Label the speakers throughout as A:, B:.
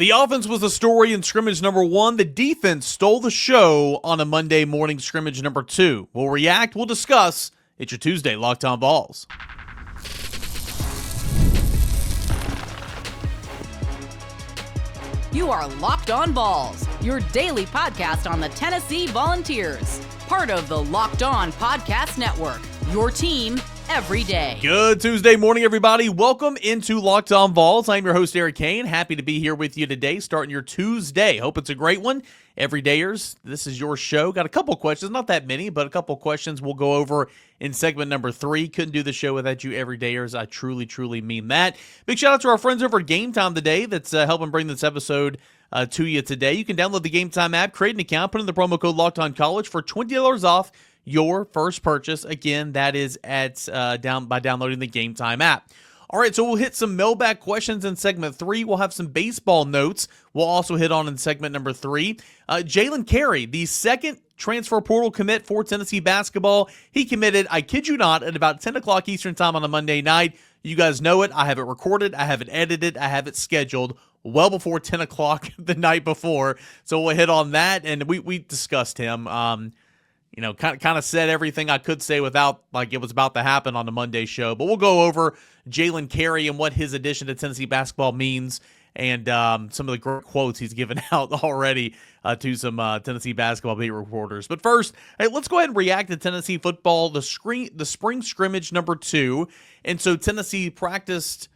A: The offense was the story in scrimmage number 1. The defense stole the show on a Monday morning scrimmage number 2. We'll react, we'll discuss. It's your Tuesday Locked On Vols.
B: You are Locked On Vols, your daily podcast on the Tennessee Volunteers. Part of the Locked On Podcast Network, your team every day.
A: Good Tuesday morning, everybody. Welcome into Locked On Vols. I'm your host, Cain. Happy to be here with you today, starting your Tuesday. Hope it's a great one. Everydayers, this is your show. Got a couple questions, not that many, but a couple questions we'll go over in segment number 3. Couldn't do the show without you, everydayers. I truly mean that. Big shout out to our friends over at Game Time today that's helping bring this episode to you today. You can download the Game Time app, create an account, put in the promo code LOCKEDONCollege for $20 off your first purchase. Again, that is at by downloading the Game Time app. All right, so we'll hit some mailbag questions in segment 3. We'll have some baseball notes we'll also hit on in segment number 3. Jaylen Carey, the second transfer portal commit for Tennessee basketball. He committed, I kid you not, at about 10 o'clock Eastern time on a Monday night. You guys know it. I have it recorded. I have it edited. I have it scheduled well before 10 o'clock the night before. So we'll hit on that, and we discussed him. Kind of said everything I could say without like it was about to happen on the Monday show. But we'll go over Jaylen Carey and what his addition to Tennessee basketball means, and some of the great quotes he's given out already to some Tennessee basketball beat reporters. But first, hey, let's go ahead and react to Tennessee football, the spring scrimmage number 2. And so Tennessee practiced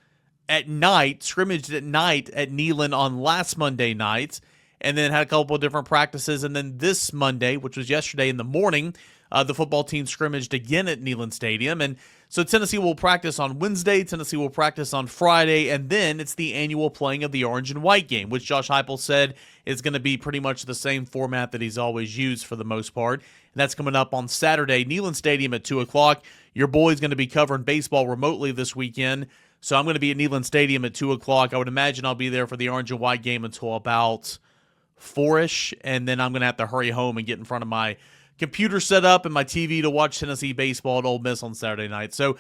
A: at night, scrimmaged at night at Neyland on last Monday night, and then had a couple of different practices. And then this Monday, which was yesterday in the morning, the football team scrimmaged again at Neyland Stadium. And so Tennessee will practice on Wednesday, Tennessee will practice on Friday, and then it's the annual playing of the orange and white game, which Josh Heupel said is going to be pretty much the same format that he's always used for the most part. And that's coming up on Saturday, Neyland Stadium at 2 o'clock. Your boy's going to be covering baseball remotely this weekend, so I'm going to be at Neyland Stadium at 2 o'clock. I would imagine I'll be there for the orange and white game until about 4-ish, and then I'm going to have to hurry home and get in front of my computer set up and my TV to watch Tennessee baseball at Ole Miss on Saturday night. So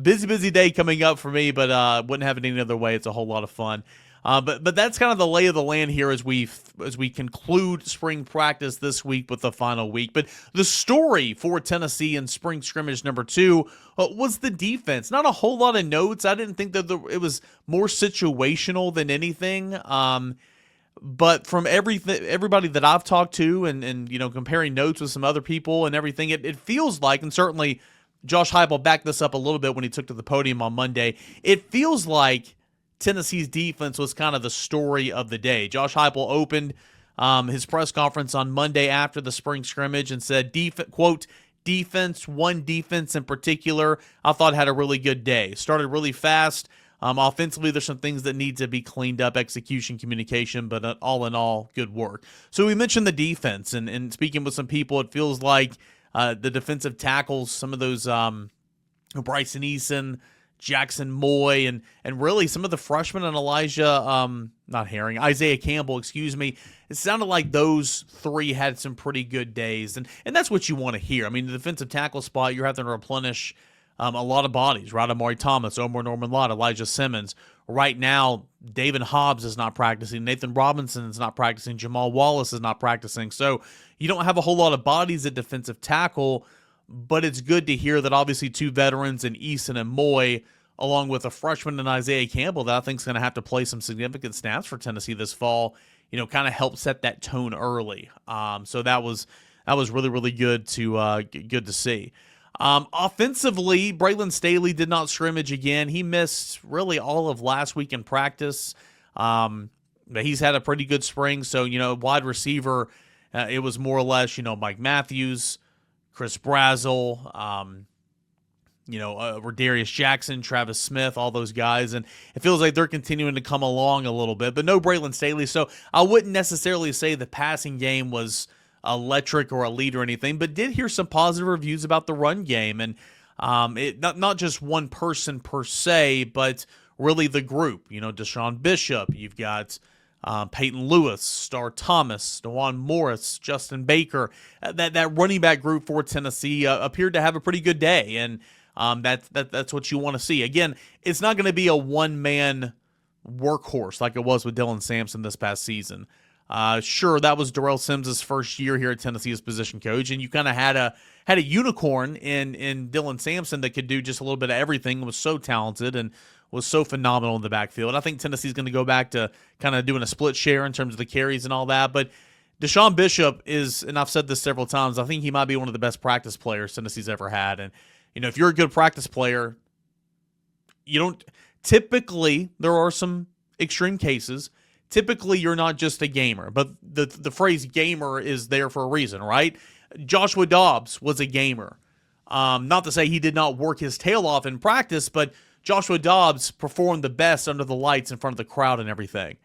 A: busy day coming up for me, but wouldn't have it any other way. It's a whole lot of fun. But that's kind of the lay of the land here as we conclude spring practice this week with the final week. But the story for Tennessee in spring scrimmage number 2 was the defense. Not a whole lot of notes. I didn't think that it was more situational than anything. But from everybody that I've talked to and comparing notes with some other people and everything, it feels like, and certainly Josh Heupel backed this up a little bit when he took to the podium on Monday, it feels like Tennessee's defense was kind of the story of the day. Josh Heupel opened his press conference on Monday after the spring scrimmage and said, quote, one defense in particular, I thought had a really good day. Started really fast. Offensively, there's some things that need to be cleaned up, execution, communication, but all in all, good work. So we mentioned the defense, and speaking with some people, it feels like the defensive tackles, some of those Bryson, Eason, Jackson Moy, and really some of the freshmen and Isaiah Campbell, it sounded like those 3 had some pretty good days, and that's what you want to hear. I mean, the defensive tackle spot, you're having to replenish a lot of bodies, right? Amari Thomas, Omar Norman-Lott, Elijah Simmons. Right now, David Hobbs is not practicing. Nathan Robinson is not practicing. Jamal Wallace is not practicing. So you don't have a whole lot of bodies at defensive tackle, but it's good to hear that obviously 2 veterans in Eason and Moy, along with a freshman in Isaiah Campbell that I think is going to have to play some significant snaps for Tennessee this fall, kind of help set that tone early. So that was really good to see. Offensively, Braylon Staley did not scrimmage again. He missed really all of last week in practice. But he's had a pretty good spring. So, wide receiver, it was more or less, Mike Matthews, Chris Brazzell, Rodarius Jackson, Travis Smith, all those guys. And it feels like they're continuing to come along a little bit, but no Braylon Staley. So I wouldn't necessarily say the passing game was electric or elite or anything, but did hear some positive reviews about the run game, and not just one person per se, but really the group. Deshaun Bishop, you've got Peyton Lewis, Star Thomas, DeJuan Morris, Justin Baker. That running back group for Tennessee appeared to have a pretty good day, and that's what you want to see. Again, it's not going to be a one-man workhorse like it was with Dylan Sampson this past season. Sure, that was Darrell Sims' first year here at Tennessee as position coach, and you kind of had a unicorn in Dylan Sampson that could do just a little bit of everything, was so talented and was so phenomenal in the backfield. I think Tennessee's going to go back to kind of doing a split share in terms of the carries and all that, but Deshaun Bishop is, and I've said this several times, I think he might be one of the best practice players Tennessee's ever had. And, if you're a good practice player, you don't typically, there are some extreme cases. Typically, you're not just a gamer, but the phrase gamer is there for a reason, right? Joshua Dobbs was a gamer. Not to say he did not work his tail off in practice, but Joshua Dobbs performed the best under the lights in front of the crowd and everything.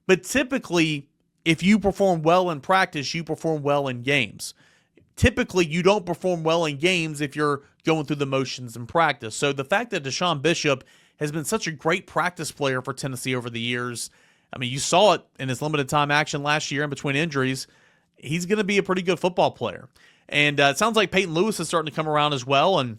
A: But typically, if you perform well in practice, you perform well in games. Typically, you don't perform well in games if you're going through the motions in practice. So the fact that Deshaun Bishop has been such a great practice player for Tennessee over the years, I mean, you saw it in his limited time action last year in between injuries. He's going to be a pretty good football player. And it sounds like Peyton Lewis is starting to come around as well, and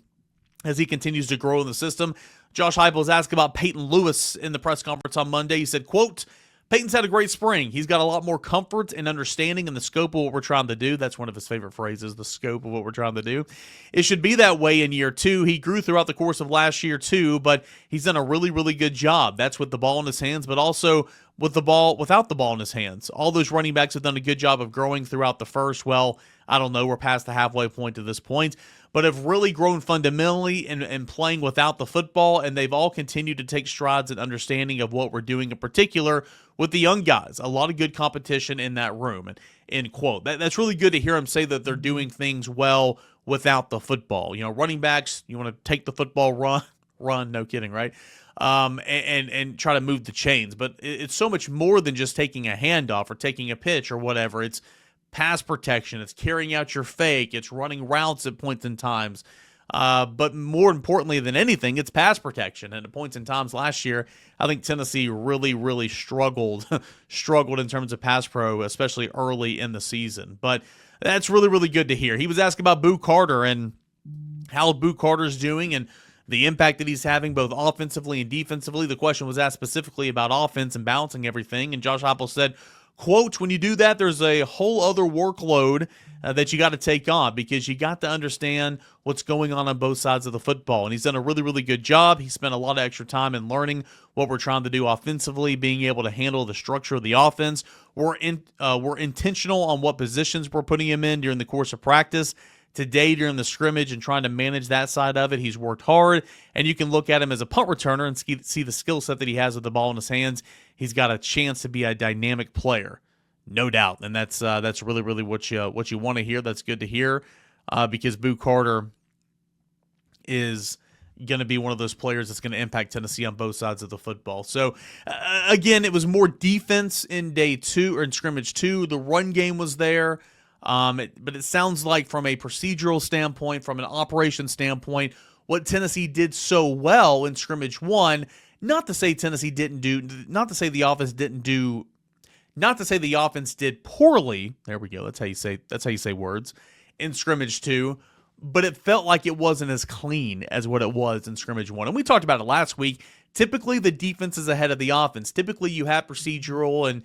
A: as he continues to grow in the system. Josh Heupel was asked about Peyton Lewis in the press conference on Monday. He said, quote, Peyton's had a great spring. He's got a lot more comfort and understanding in the scope of what we're trying to do. That's one of his favorite phrases, the scope of what we're trying to do. It should be that way in year two. He grew throughout the course of last year too, but he's done a really, really good job. That's with the ball in his hands, but also with the ball, without the ball in his hands. All those running backs have done a good job of growing throughout the first. Well, I don't know. We're past the halfway point at this point, but have really grown fundamentally and playing without the football, and they've all continued to take strides in understanding of what we're doing, in particular with the young guys. A lot of good competition in that room, and end quote. That's really good to hear him say that they're doing things well without the football. Running backs, you want to take the football, run, no kidding, right? And try to move the chains, but it's so much more than just taking a handoff or taking a pitch or whatever. It's pass protection, it's carrying out your fake, it's running routes at points in times. But more importantly than anything, it's pass protection. And at points in times last year, I think Tennessee really, really struggled in terms of pass pro, especially early in the season. But that's really, really good to hear. He was asked about Boo Carter and how Boo Carter's doing and the impact that he's having both offensively and defensively. The question was asked specifically about offense and balancing everything. And Josh Heupel said, quote, when you do that, there's a whole other workload that you got to take on because you got to understand what's going on both sides of the football. And he's done a really, really good job. He spent a lot of extra time in learning what we're trying to do offensively, being able to handle the structure of the offense. We're intentional on what positions we're putting him in during the course of practice. Today during the scrimmage and trying to manage that side of it, he's worked hard, and you can look at him as a punt returner and see the skill set that he has with the ball in his hands. He's got a chance to be a dynamic player, no doubt, and that's really, really what you want to hear. That's good to hear because Boo Carter is going to be one of those players that's going to impact Tennessee on both sides of the football. So, again, it was more defense in day two or in scrimmage two. The run game was there. But it sounds like from a procedural standpoint, from an operation standpoint, what Tennessee did so well in scrimmage one, not to say Tennessee didn't do, not to say the offense didn't do, not to say the offense did poorly. There we go. That's how you say words in scrimmage two, but it felt like it wasn't as clean as what it was in scrimmage one. And we talked about it last week. Typically the defense is ahead of the offense. Typically you have procedural and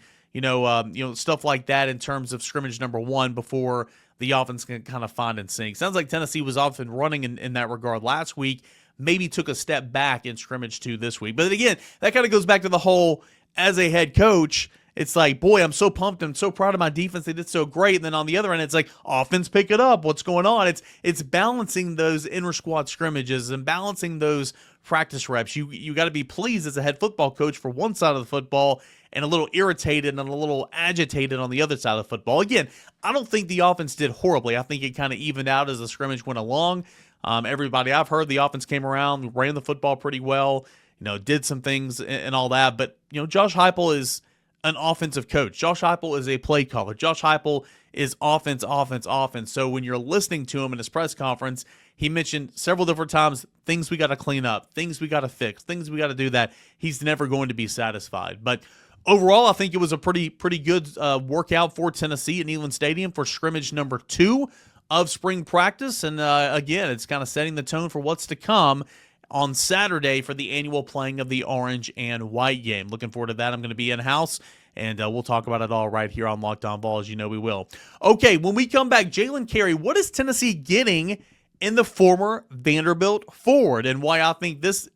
A: stuff like that in terms of scrimmage number one before the offense can kind of find and sync. Sounds like Tennessee was often running in that regard last week, maybe took a step back in scrimmage two this week. But again, that kind of goes back to the whole, as a head coach, it's like, boy, I'm so pumped. I'm so proud of my defense. They did so great. And then on the other end, it's like, offense, pick it up. What's going on? It's balancing those inter-squad scrimmages and balancing those practice reps. You got to be pleased as a head football coach for one side of the football and a little irritated and a little agitated on the other side of the football. Again, I don't think the offense did horribly. I think it kind of evened out as the scrimmage went along. Everybody I've heard, the offense came around, ran the football pretty well, did some things and all that. But, Josh Heupel is an offensive coach. Josh Heupel is a play caller. Josh Heupel is offense. So when you're listening to him in his press conference, he mentioned several different times things we got to clean up, things we got to fix, things we got to do that. He's never going to be satisfied. But overall, I think it was a pretty good workout for Tennessee at Neyland Stadium for scrimmage number 2 of spring practice. And again, it's kind of setting the tone for what's to come on Saturday for the annual playing of the orange and white game. Looking forward to that. I'm going to be in-house, and we'll talk about it all right here on Locked On Vols. You know we will. Okay, when we come back, Jaylen Carey, what is Tennessee getting in the former Vanderbilt forward, and why I think this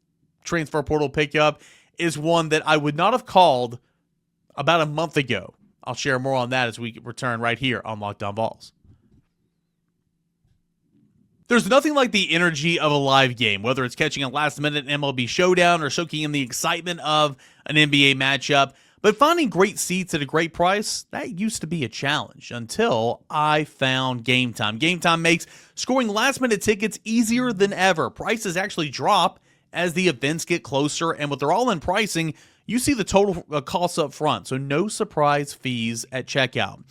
A: transfer portal pickup is one that I would not have called about a month ago. I'll share more on that as we return right here on Locked On Vols. There's nothing like the energy of a live game, whether it's catching a last-minute MLB showdown or soaking in the excitement of an NBA matchup. But finding great seats at a great price, that used to be a challenge until I found Game Time. Game Time makes scoring last-minute tickets easier than ever. Prices actually drop as the events get closer, and with their all-in pricing, you see the total costs up front, so no surprise fees at checkout.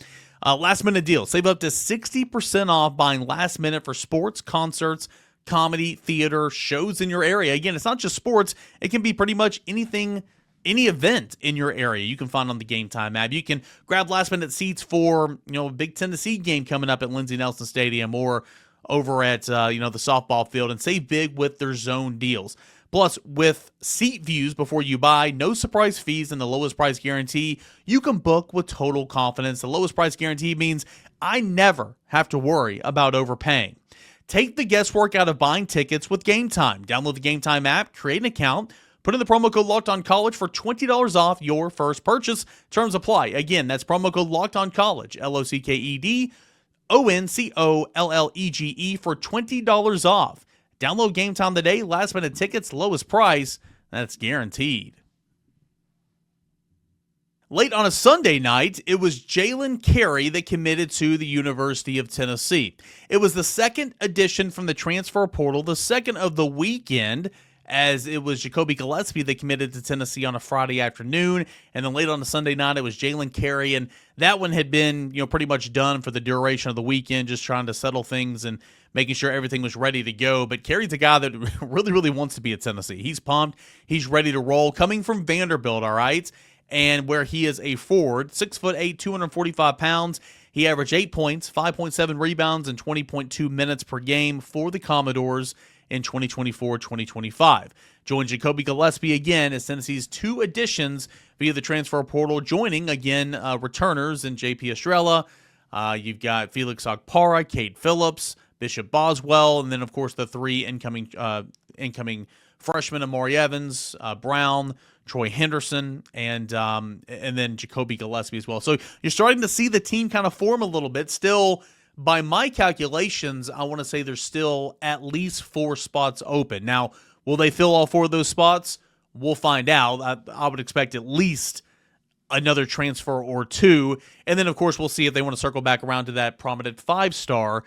A: Last-minute deal. Save up to 60% off buying last minute for sports, concerts, comedy, theater, shows in your area. Again, it's not just sports. It can be pretty much anything, any event in your area you can find on the Game Time app. You can grab last-minute seats for, a big Tennessee game coming up at Lindsey Nelson Stadium or over at, the softball field, and save big with their zone deals. Plus, with seat views before you buy, no surprise fees, and the lowest price guarantee, you can book with total confidence. The lowest price guarantee means I never have to worry about overpaying. Take the guesswork out of buying tickets with Game Time. Download the Game Time app, create an account, put in the promo code LOCKEDONCollege for $20 off your first purchase. Terms apply. Again, that's promo code LOCKEDONCollege, LOCKEDONCOLLEGE for $20 off. Download Game Time today. Last minute tickets, lowest price. That's guaranteed. Late on a Sunday night, it was Jaylen Carey that committed to the University of Tennessee. It was the second addition from the transfer portal, the second of the weekend, as it was Jacoby Gillespie that committed to Tennessee on a Friday afternoon. And then late on a Sunday night, it was Jaylen Carey. And that one had been, pretty much done for the duration of the weekend, just trying to settle things and making sure everything was ready to go. But Carey's a guy that really, really wants to be at Tennessee. He's pumped. He's ready to roll. Coming from Vanderbilt, all right, and where he is a forward, 6'8", 245 pounds. He averaged 8 points, 5.7 rebounds, and 20.2 minutes per game for the Commodores in 2024-2025. Joined Jacoby Gillespie again as Tennessee's two additions via the transfer portal, joining again returners in J.P. Estrella. You've got Felix Okpara, Cade Phillips, Bishop Boswell, and then, of course, the three incoming freshmen, Amari Evans, Brown, Troy Henderson, and then Jacoby Gillespie as well. So you're starting to see the team kind of form a little bit. Still, by my calculations, I want to say there's still at least 4 spots open. Now, will they fill all 4 of those spots? We'll find out. I would expect at least another transfer or 2. And then, of course, we'll see if they want to circle back around to that prominent 5-star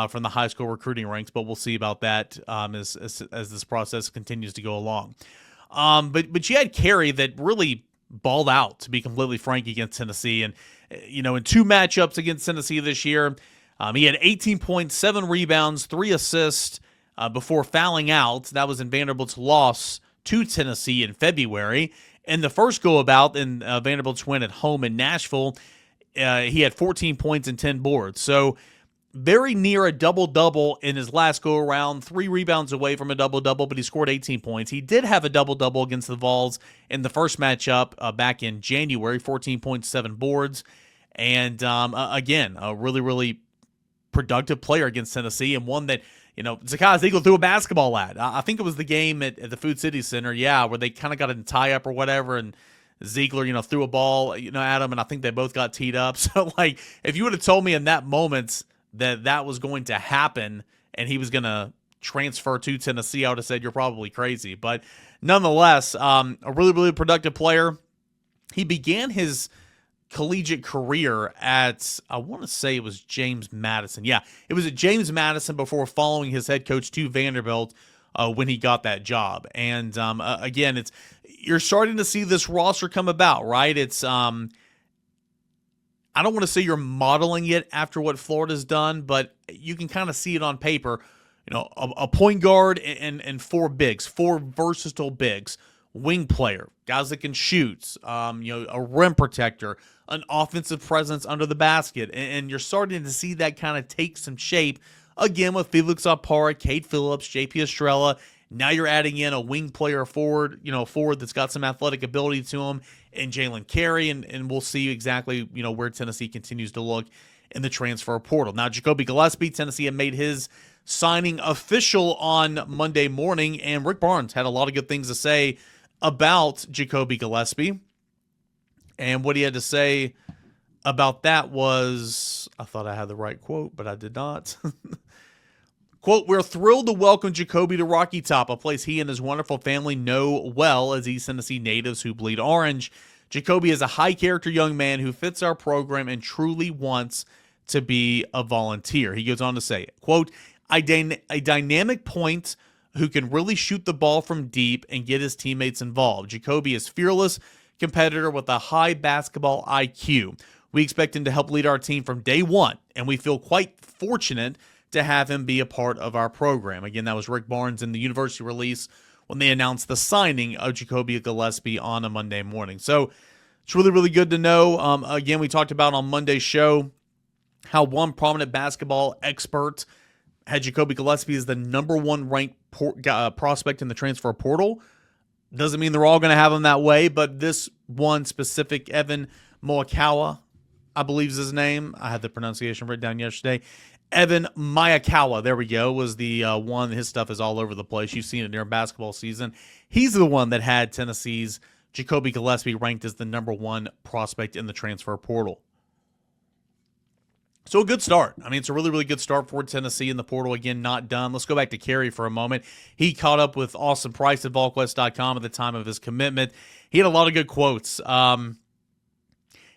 A: from the high school recruiting ranks. But we'll see about that as this process continues to go along. But you had Carey that really balled out, to be completely frank, against Tennessee. And, in 2 matchups against Tennessee this year, he had 18 points, 7 rebounds, 3 assists before fouling out. That was in Vanderbilt's loss to Tennessee in February. And the first go-about in Vanderbilt's win at home in Nashville, he had 14 points and 10 boards. So very near a double-double in his last go-around, 3 rebounds away from a double-double, but he scored 18 points. He did have a double-double against the Vols in the first matchup back in January, 14.7 boards. And again, a really, really productive player against Tennessee, and one that, Zakai Ziegler threw a basketball at. I think it was the game at the Food City Center, where they kind of got a tie-up or whatever, and Ziegler, threw a ball, at him, and I think they both got teed up. So, if you would have told me in that moment that was going to happen and he was going to transfer to Tennessee, I would have said you're probably crazy. But nonetheless, a really, really productive player. He began his collegiate career at, I want to say it was James Madison. Yeah, it was at James Madison before following his head coach to Vanderbilt when he got that job. And again, you're starting to see this roster come about, right? It's I don't want to say you're modeling it after what Florida's done, but you can kind of see it on paper. A point guard and 4 bigs, 4 versatile bigs, wing player, guys that can shoot, a rim protector, an offensive presence under the basket. And you're starting to see that kind of take some shape, again, with Felix Okpara, Cade Phillips, J.P. Estrella, Now you're adding in a wing player forward, forward that's got some athletic ability to him, and Jaylen Carey, and we'll see exactly, where Tennessee continues to look in the transfer portal. Now, Jacoby Gillespie, Tennessee had made his signing official on Monday morning, and Rick Barnes had a lot of good things to say about Jacoby Gillespie. And what he had to say about that was, I thought I had the right quote, but I did not. Quote, "We're thrilled to welcome Jacoby to Rocky Top, a place he and his wonderful family know well as East Tennessee natives who bleed orange. Jacoby is a high-character young man who fits our program and truly wants to be a volunteer." He goes on to say, quote, a dynamic point who can really shoot the ball from deep and get his teammates involved. Jacoby is fearless competitor with a high basketball IQ. We expect him to help lead our team from day one, and we feel quite fortunate to have him be a part of our program. Again, that was Rick Barnes in the university release when they announced the signing of Jacoby Gillespie on a Monday morning. So it's really, really good to know. Again, we talked about on Monday's show how one prominent basketball expert had Jacoby Gillespie as the number one ranked prospect in the transfer portal. Doesn't mean they're all going to have him that way, but this one specific, Evan Moakawa, I believe is his name. I had the pronunciation written down yesterday. Evan Mayakawa, there we go, was the one. His stuff is all over the place. You've seen it during basketball season. He's the one that had Tennessee's Jacoby Gillespie ranked as the number one prospect in the transfer portal. So a good start. I mean, it's a really, really good start for Tennessee in the portal. Again, not done. Let's go back to Carey for a moment. He caught up with Austin Price at VolQuest.com at the time of his commitment. He had a lot of good quotes.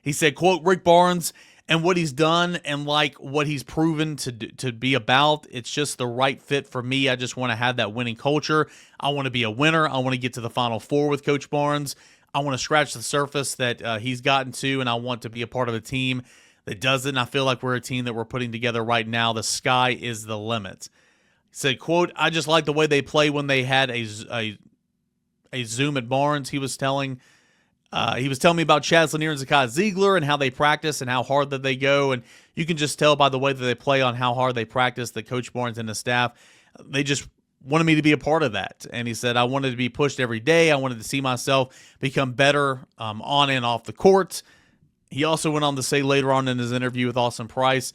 A: He said, quote, "Rick Barnes and what he's done and like what he's proven to be about, it's just the right fit for me. I just want to have that winning culture. I want to be a winner. I want to get to the Final Four with Coach Barnes. I want to scratch the surface that he's gotten to, and I want to be a part of a team that does it. And I feel like we're a team that we're putting together right now. The sky is the limit." He said, quote, "I just like the way they play when they had a Zoom at Barnes. He was telling me about Chaz Lanier and Zakai Ziegler and how they practice and how hard that they go. And you can just tell by the way that they play on how hard they practice that Coach Barnes and his staff, they just wanted me to be a part of that." And he said, "I wanted to be pushed every day. I wanted to see myself become better on and off the court." He also went on to say later on in his interview with Austin Price,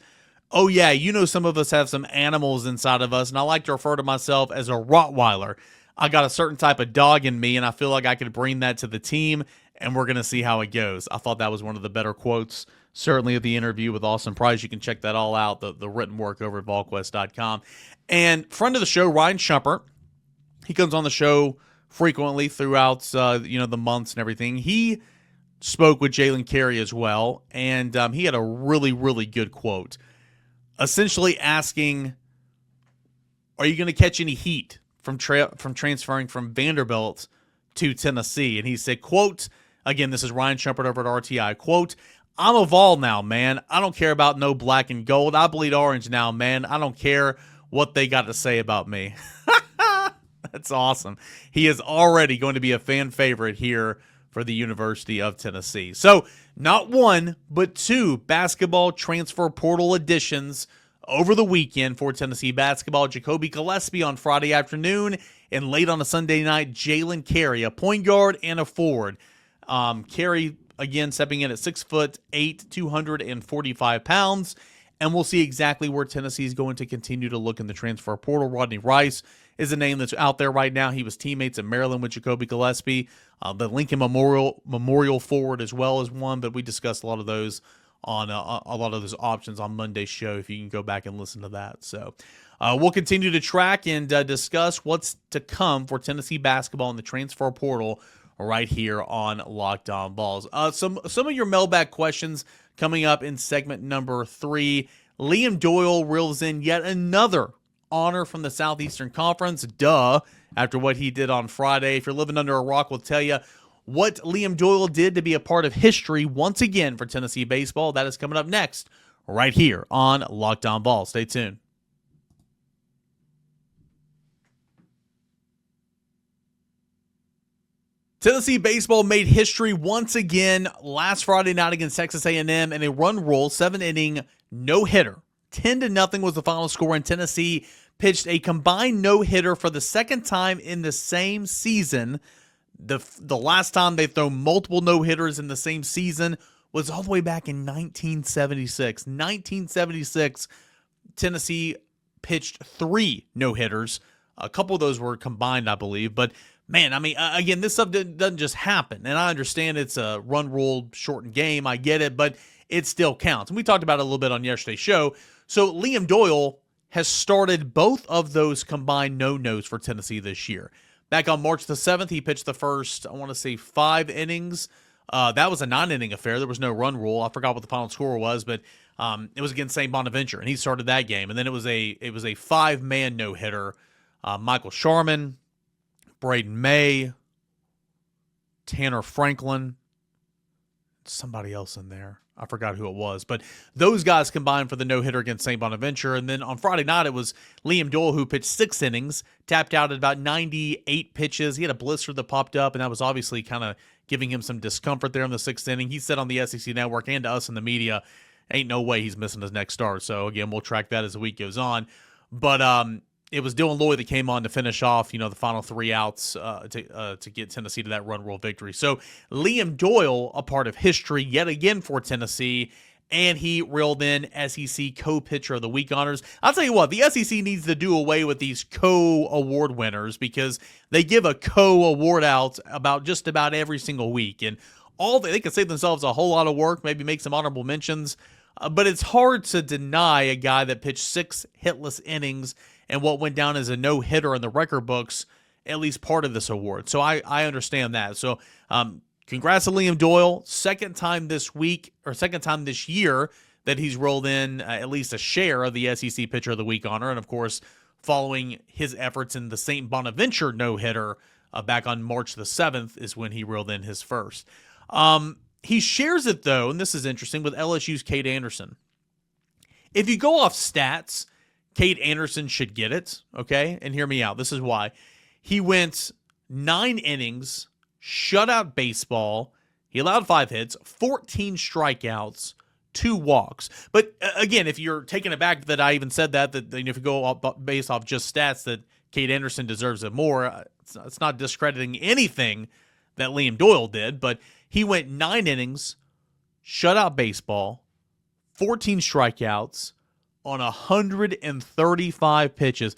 A: "Oh yeah, some of us have some animals inside of us, and I like to refer to myself as a Rottweiler. I got a certain type of dog in me, and I feel like I could bring that to the team, and we're going to see how it goes." I thought that was one of the better quotes, certainly of the interview with Austin Price. You can check that all out, the written work over at VolQuest.com. And friend of the show, Ryan Shumpert, he comes on the show frequently throughout the months and everything. He spoke with Jaylen Carey as well, and he had a really, really good quote, essentially asking, are you going to catch any heat from transferring from Vanderbilt to Tennessee? And he said, quote, again, this is Ryan Shumpert over at RTI, quote, "I'm a Vol now, man. I don't care about no black and gold. I bleed orange now, man. I don't care what they got to say about me." That's awesome. He is already going to be a fan favorite here for the University of Tennessee. So not one, but two basketball transfer portal additions over the weekend for Tennessee basketball. Jacoby Gillespie on Friday afternoon, and late on a Sunday night, Jaylen Carey, a point guard and a forward. Carey, again, stepping in at 6'8", 245 pounds, and we'll see exactly where Tennessee is going to continue to look in the transfer portal. Rodney Rice is a name that's out there right now. He was teammates at Maryland with Jacoby Gillespie. The Lincoln Memorial forward as well as one, but we discussed a lot of those on a lot of those options on Monday's show, if you can go back and listen to that. So we'll continue to track and discuss what's to come for Tennessee basketball in the transfer portal right here on Locked On Vols. Some of your mailbag questions coming up in segment number 3. Liam Doyle reels in yet another honor from the Southeastern Conference. Duh, after what he did on Friday. If you're living under a rock, we'll tell you what Liam Doyle did to be a part of history once again for Tennessee baseball. That is coming up next right here on Locked On Vols. Stay tuned. Tennessee baseball made history once again last Friday night against Texas A&M in a run rule, 7-inning no-hitter. 10-0 was the final score, and Tennessee pitched a combined no-hitter for the second time in the same season. The last time they've thrown multiple no-hitters in the same season was all the way back in 1976. 1976, Tennessee pitched 3 no-hitters. A couple of those were combined, I believe. But, man, I mean, again, this stuff doesn't just happen. And I understand it's a run rule shortened game. I get it, but it still counts. And we talked about it a little bit on yesterday's show. So Liam Doyle has started both of those combined no-nos for Tennessee this year. Back on March the 7th, he pitched the first, I want to say, 5 innings. That was a 9-inning affair. There was no run rule. I forgot what the final score was, but it was against St. Bonaventure, and he started that game. And then it was a 5-man no-hitter. Michael Sharman, Braden May, Tanner Franklin, somebody else in there. I forgot who it was. But those guys combined for the no-hitter against St. Bonaventure. And then on Friday night, it was Liam Doyle who pitched 6 innings, tapped out at about 98 pitches. He had a blister that popped up, and that was obviously kind of giving him some discomfort there in the 6th inning. He said on the SEC Network and to us in the media, ain't no way he's missing his next start. So, again, we'll track that as the week goes on. But it was Dylan Lloyd that came on to finish off, the final 3 outs to get Tennessee to that run rule victory. So Liam Doyle, a part of history yet again for Tennessee, and he reeled in SEC co-pitcher of the week honors. I'll tell you what, the SEC needs to do away with these co-award winners because they give a co-award out just about every single week. And they can save themselves a whole lot of work, maybe make some honorable mentions, but it's hard to deny a guy that pitched 6 hitless innings and what went down as a no-hitter in the record books, at least part of this award. So I understand that. So congrats to Liam Doyle. Second time this year that he's rolled in at least a share of the SEC Pitcher of the Week honor. And, of course, following his efforts in the St. Bonaventure no-hitter back on March the 7th is when he reeled in his first. He shares it, though, and this is interesting, with LSU's Cade Anderson. If you go off stats, Cade Anderson should get it, okay? And hear me out. This is why. He went 9 innings, shutout baseball. He allowed 5 hits, 14 strikeouts, 2 walks. But again, if you're taken aback that I even said that if you go based off just stats that Cade Anderson deserves it more, it's not discrediting anything that Liam Doyle did, but he went 9 innings, shutout baseball, 14 strikeouts, on 135 pitches.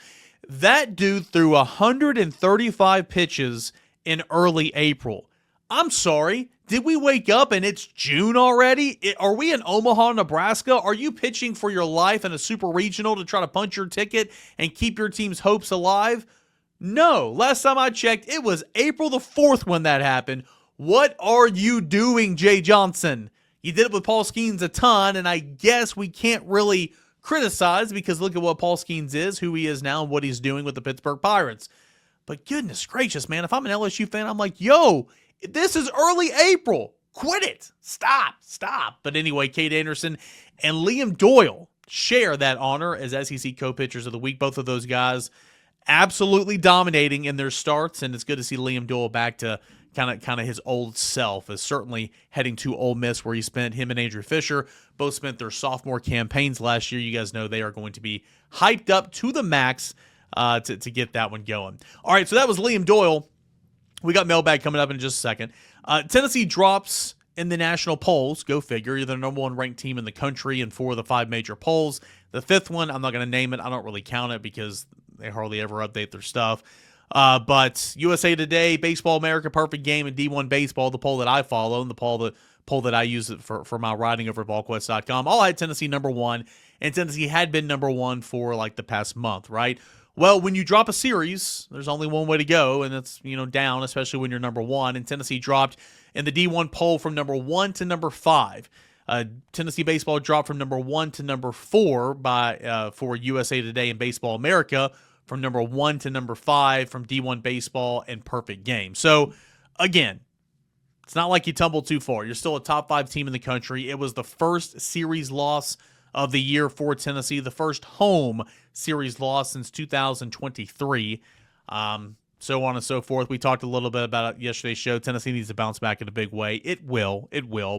A: That dude threw 135 pitches in early April. I'm sorry, did we wake up and it's June already? Are we in Omaha, Nebraska? Are you pitching for your life in a super regional to try to punch your ticket and keep your team's hopes alive? No, last time I checked, it was April the 4th when that happened. What are you doing, Jay Johnson? You did it with Paul Skeens a ton, and I guess we can't really criticize because look at what Paul Skeens is, who he is now, and what he's doing with the Pittsburgh Pirates. But goodness gracious, man, if I'm an LSU fan, I'm like, yo, this is early April. Quit it. Stop. But anyway, Cade Anderson and Liam Doyle share that honor as SEC co-pitchers of the week. Both of those guys absolutely dominating in their starts, and it's good to see Liam Doyle back to kind of his old self, is certainly heading to Ole Miss, where him and Andrew Fisher both spent their sophomore campaigns last year. You guys know they are going to be hyped up to the max to get that one going. All right, so that was Liam Doyle. We got Mailbag coming up in just a second. Tennessee drops in the national polls. Go figure. You're the number 1 ranked team in the country in 4 of the 5 major polls. The 5th one, I'm not going to name it. I don't really count it because they hardly ever update their stuff. But USA Today, Baseball America, Perfect Game, and D1 Baseball, the poll that I follow, and the poll that I use for my writing over at VolQuest.com, all had Tennessee number 1, and Tennessee had been number 1 for like the past month, right? Well, when you drop a series, there's only one way to go, and it's down, especially when you're number 1. And Tennessee dropped in the D1 poll from number 1 to number 5. Tennessee baseball dropped from number 1 to number 4 for USA Today and Baseball America, from number 1 to number 5 from D1 Baseball and Perfect Game. So, again, it's not like you tumbled too far. You're still a top 5 team in the country. It was the first series loss of the year for Tennessee, the first home series loss since 2023, so on and so forth. We talked a little bit about it yesterday's show. Tennessee needs to bounce back in a big way. It will,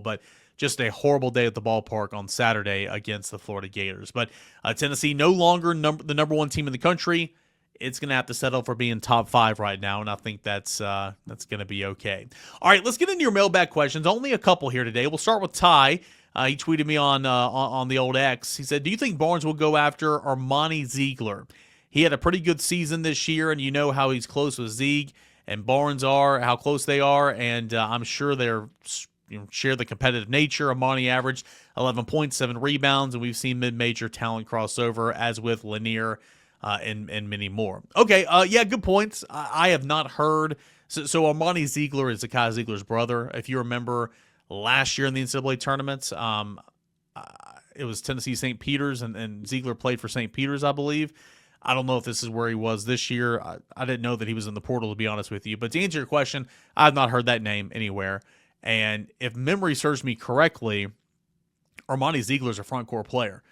A: but just a horrible day at the ballpark on Saturday against the Florida Gators. But Tennessee no longer the number one team in the country. It's going to have to settle for being top 5 right now, and I think that's going to be okay. All right, let's get into your mailbag questions. Only a couple here today. We'll start with Ty. He tweeted me on the old X. He said, do you think Barnes will go after Armani Ziegler? He had a pretty good season this year, and you know how he's close with Zieg and Barnes are, how close they are, and I'm sure they're share the competitive nature. Armani averaged 11 points, 7 rebounds, and we've seen mid-major talent crossover, as with Lanier and many more. Okay, yeah, good points. I have not heard. So Armani Ziegler is Zakai Ziegler's brother. If you remember last year in the NCAA tournaments, it was Tennessee St. Peter's, and Ziegler played for St. Peter's, I believe. I don't know if this is where he was this year. I didn't know that he was in the portal, to be honest with you. But to answer your question, I've not heard that name anywhere. And if memory serves me correctly, Armani Ziegler's a front court player.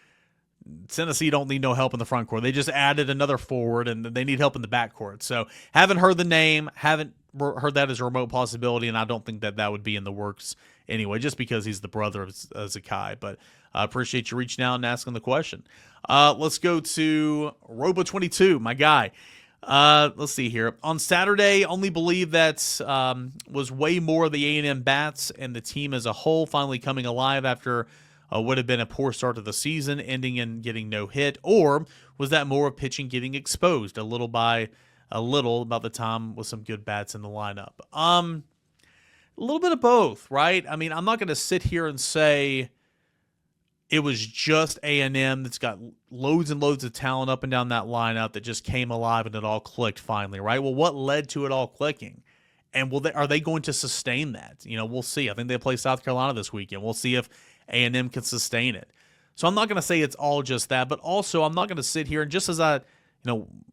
A: Tennessee don't need no help in the front court. They just added another forward, and they need help in the backcourt. So haven't heard the name, haven't heard that as a remote possibility, and I don't think that would be in the works anyway, just because he's the brother of Zakai. But I appreciate you reaching out and asking the question. Let's go to Robo22, my guy. Let's see here. On Saturday, only believe that was way more of the A&M bats and the team as a whole finally coming alive after would have been a poor start to the season, ending in getting no hit, or was that more of pitching getting exposed a little by a little about the time with some good bats in the lineup? A little bit of both, right? I mean, I'm not going to sit here and say it was just A&M that's got loads and loads of talent up and down that lineup that just came alive and it all clicked finally, right? Well, what led to it all clicking? And are they going to sustain that? We'll see. I think they play South Carolina this weekend. We'll see if A&M can sustain it. So I'm not going to say it's all just that, but also I'm not going to sit here and just as I,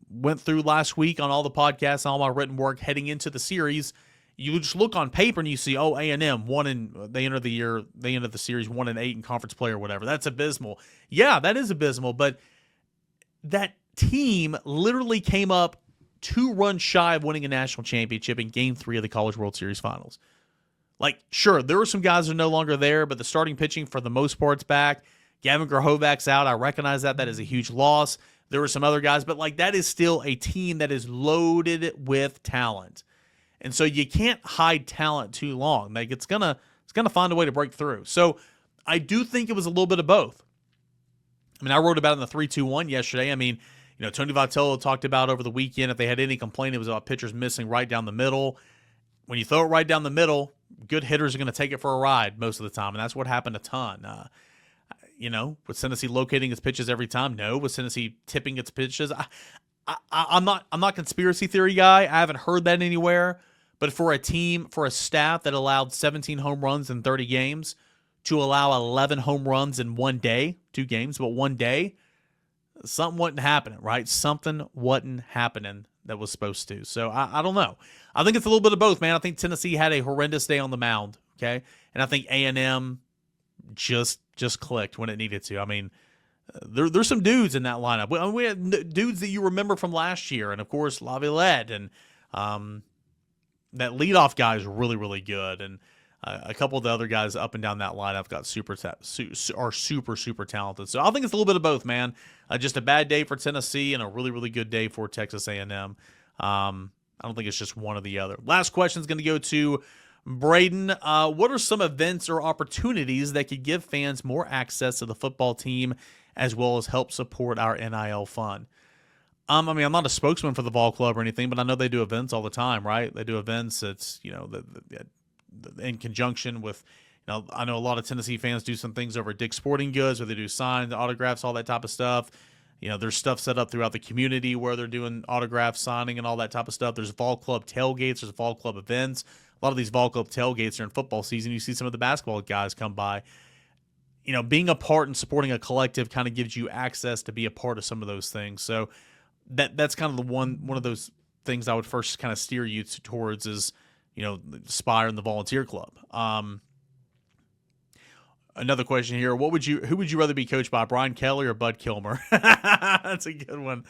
A: went through last week on all the podcasts and all my written work heading into the series, you just look on paper and you see, A&M they ended the series 1-8 in conference play or whatever. That's abysmal. Yeah, that is abysmal, but that team literally came up 2 runs shy of winning a national championship in Game 3 of the College World Series Finals. Like, sure, there were some guys that are no longer there, but the starting pitching for the most part's back. Gavin Grahovac's out. I recognize that. That is a huge loss. There were some other guys, but that is still a team that is loaded with talent. And so you can't hide talent too long. It's gonna find a way to break through. So I do think it was a little bit of both. I mean, I wrote about it in the 3-2-1 yesterday. I mean, Tony Vitello talked about over the weekend, if they had any complaint, it was about pitchers missing right down the middle. When you throw it right down the middle, good hitters are going to take it for a ride most of the time, and that's what happened a ton. Was Tennessee locating its pitches every time? No. Was Tennessee tipping its pitches? I'm not conspiracy theory guy. I haven't heard that anywhere. But for a staff that allowed 17 home runs in 30 games to allow 11 home runs in one day, 2 games, but one day, something wasn't happening, right? Something wasn't happening that was supposed to. So I don't know. I think it's a little bit of both, man. I think Tennessee had a horrendous day on the mound, okay? And I think A&M just clicked when it needed to. I mean, there's some dudes in that lineup. We had dudes that you remember from last year, and of course Laviolette, and that leadoff guy is really, really good, and a couple of the other guys up and down that lineup got are super talented. So I think it's a little bit of both, man. Just a bad day for Tennessee and a really, really good day for Texas A&M. I don't think it's just one or the other. Last question is going to go to Braden. What are some events or opportunities that could give fans more access to the football team as well as help support our NIL fund? I mean, I'm not a spokesman for the Vol Club or anything, but I know they do events all the time, right? They do events that's, in conjunction with, I know a lot of Tennessee fans do some things over at Dick's Sporting Goods, where they do signs, autographs, all that type of stuff. There's stuff set up throughout the community where they're doing autograph signing and all that type of stuff. There's Vol Club tailgates. There's Vol Club events. A lot of these Vol Club tailgates are in football season. You see some of the basketball guys come by. Being a part and supporting a collective kind of gives you access to be a part of some of those things. So that's kind of the one of those things I would first kind of steer you towards is, Spire and the Volunteer Club. Another question here. Who would you rather be coached by, Brian Kelly or Bud Kilmer? That's a good one.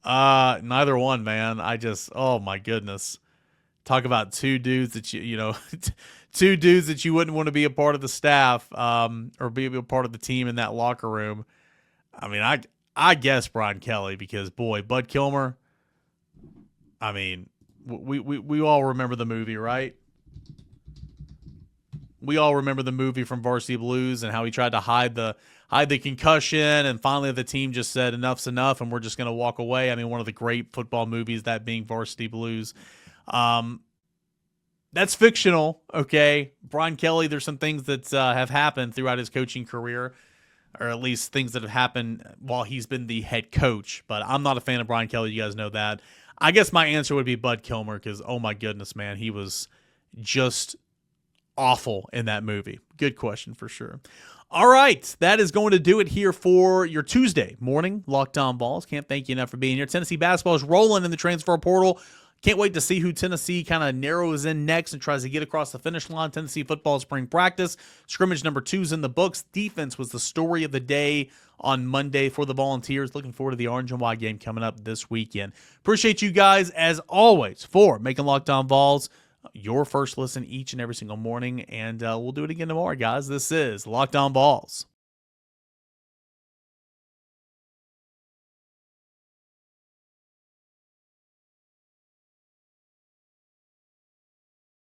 A: Neither one, man. Oh my goodness. Talk about two dudes that two dudes that you wouldn't want to be a part of the staff or be a part of the team in that locker room. I mean, I guess Brian Kelly, because, boy, Bud Kilmer, I mean, we all remember the movie, right? We all remember the movie from Varsity Blues and how he tried to hide the concussion, and finally the team just said enough's enough and we're just going to walk away. I mean, one of the great football movies, that being Varsity Blues. That's fictional, okay? Brian Kelly, there's some things that have happened throughout his coaching career, or at least things that have happened while he's been the head coach. But I'm not a fan of Brian Kelly. You guys know that. I guess my answer would be Bud Kilmer, because, oh my goodness, man, he was just awful in that movie. Good question for sure. All right, that is going to do it here for your Tuesday morning Locked On Vols. Can't thank you enough for being here. Tennessee basketball is rolling in the transfer portal. Can't wait to see who Tennessee kind of narrows in next and tries to get across the finish line. Tennessee football spring practice. Scrimmage number 2 is in the books. Defense was the story of the day on Monday for the Volunteers. Looking forward to the Orange and White game coming up this weekend. Appreciate you guys, as always, for making Locked On Vols your first listen each and every single morning. And we'll do it again tomorrow, guys. This is Locked On Vols.